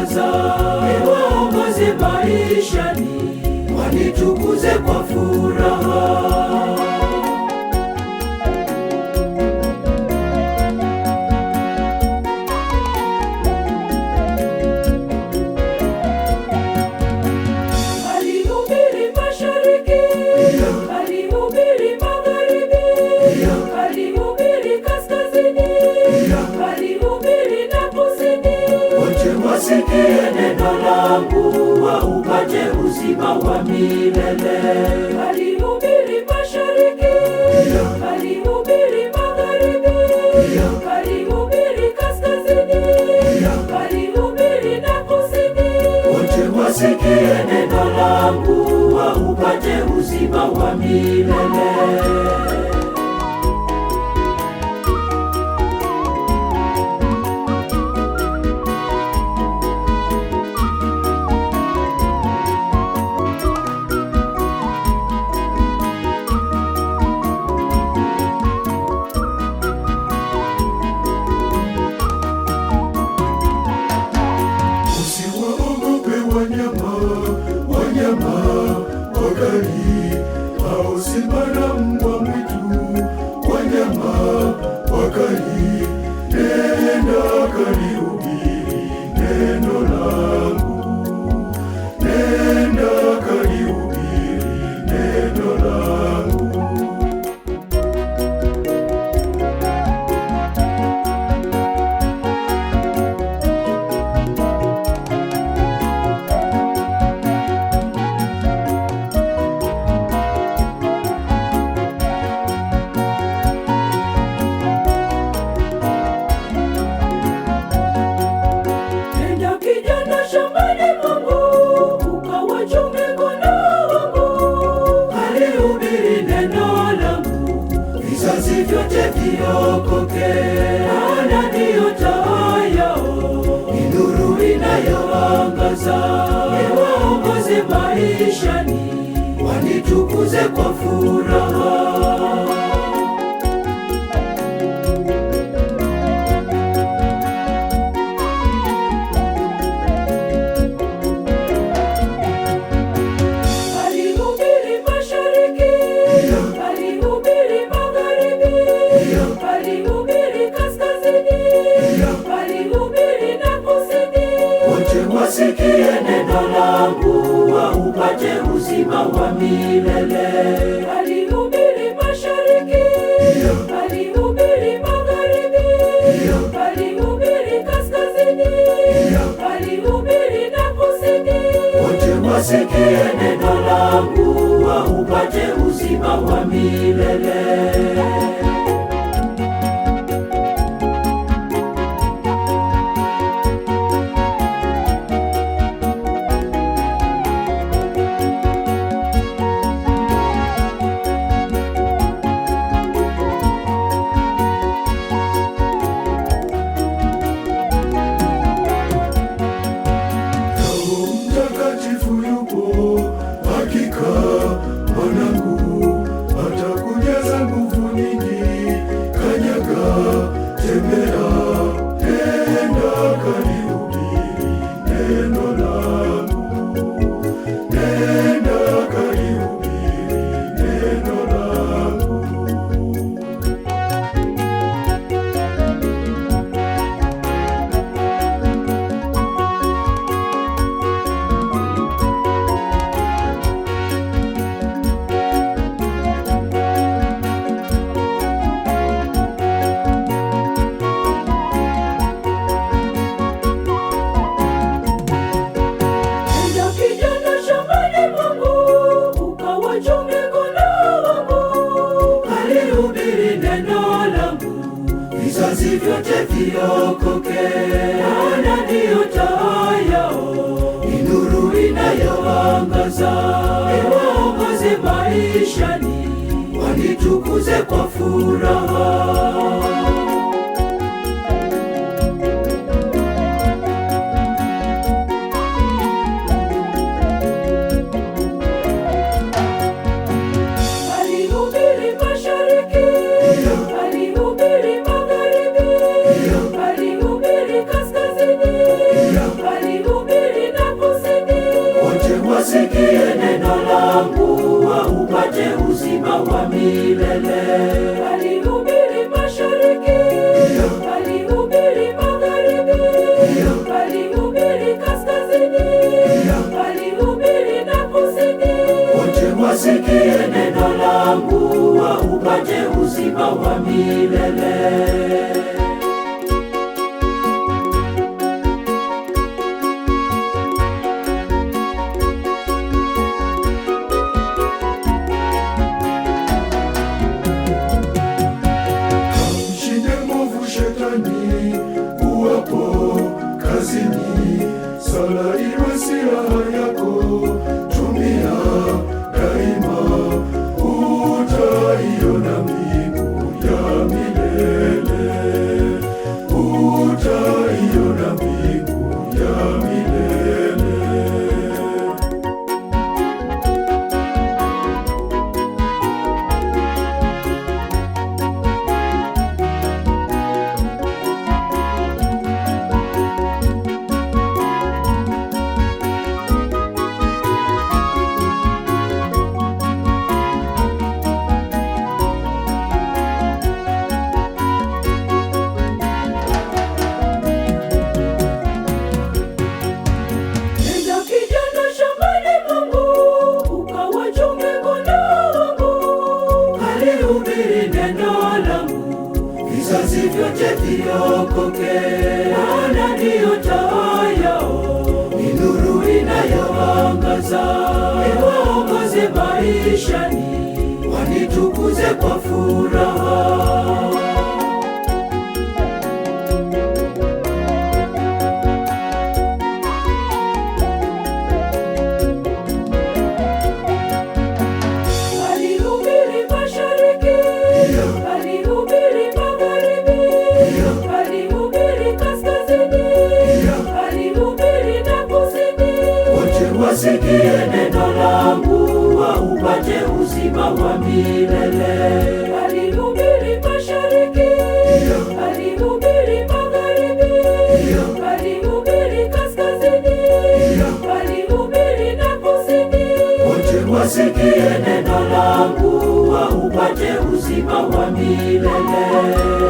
nayoangaza, niwaongoze maishani, wanitukuze kwa furaha. Alihubiri mashariki, alihubiri magharibi, alihubiri kaskazini, alihubiri na kusini. Wote wasikie neno langu, waupate uzima wa milele. Alihubiri mashariki, alihubiri magharibi, alihubiri kaskazini, alihubiri na kusini. Wote wasikie neno langu, waupate uzima wa milele. Wanyama wakali au simba na mbwa mwitu, wanyama wakali, nenda kalihubiri neno langu, nenda kalihubiri neno langu. Vizazi vyote viokoke, maana ndiyo taa yao, ni nuru inayoangaza. Niwaongoze maishani, wanitukuze kwa furaha. Alihubiri kaskazini, alihubiri na kusini. Wote wasikie neno langu, waupate uzima wa milele. Alihubiri mashariki, alihubiri magharibi, alihubiri kaskazini, alihubiri na kusini. Wote wasikie neno langu, waupate uzima wa milele. Hakika mwanangu atakujaza nguvu nyingi, kanyaga, tembea, nenda kalihubiri neno langu, nenda kalihubiri neno langu. Vizazi vyote viokoke, maana ndiyo taa yao, ni nuru inayoangaza. Niwaongoze maishani, wanitukuze kwa furaha. Alihubiri wasikie neno langu, waupate uzima wa milele. Shetani uwapo kazini, sala iwe silaha yako, tumia daima, utaiona mbingu ya milele, utaiona mbingu ya milele. Vizazi vyote viokoke, maana ndiyo taa yao, ni nuru inayoangaza. Iwaongoze maishani, wanitukuze kwa furaha. Alihubiri mashariki, alihubiri alihubiri kaskazini, alihubiri na kusini. Wote wasikie neno langu, waupate uzima wa milele. Alihubiri mashariki, alihubiri magharibi, alihubiri kaskazini, alihubiri na kusini. Wote wasikie neno langu, waupate uzima wa milele.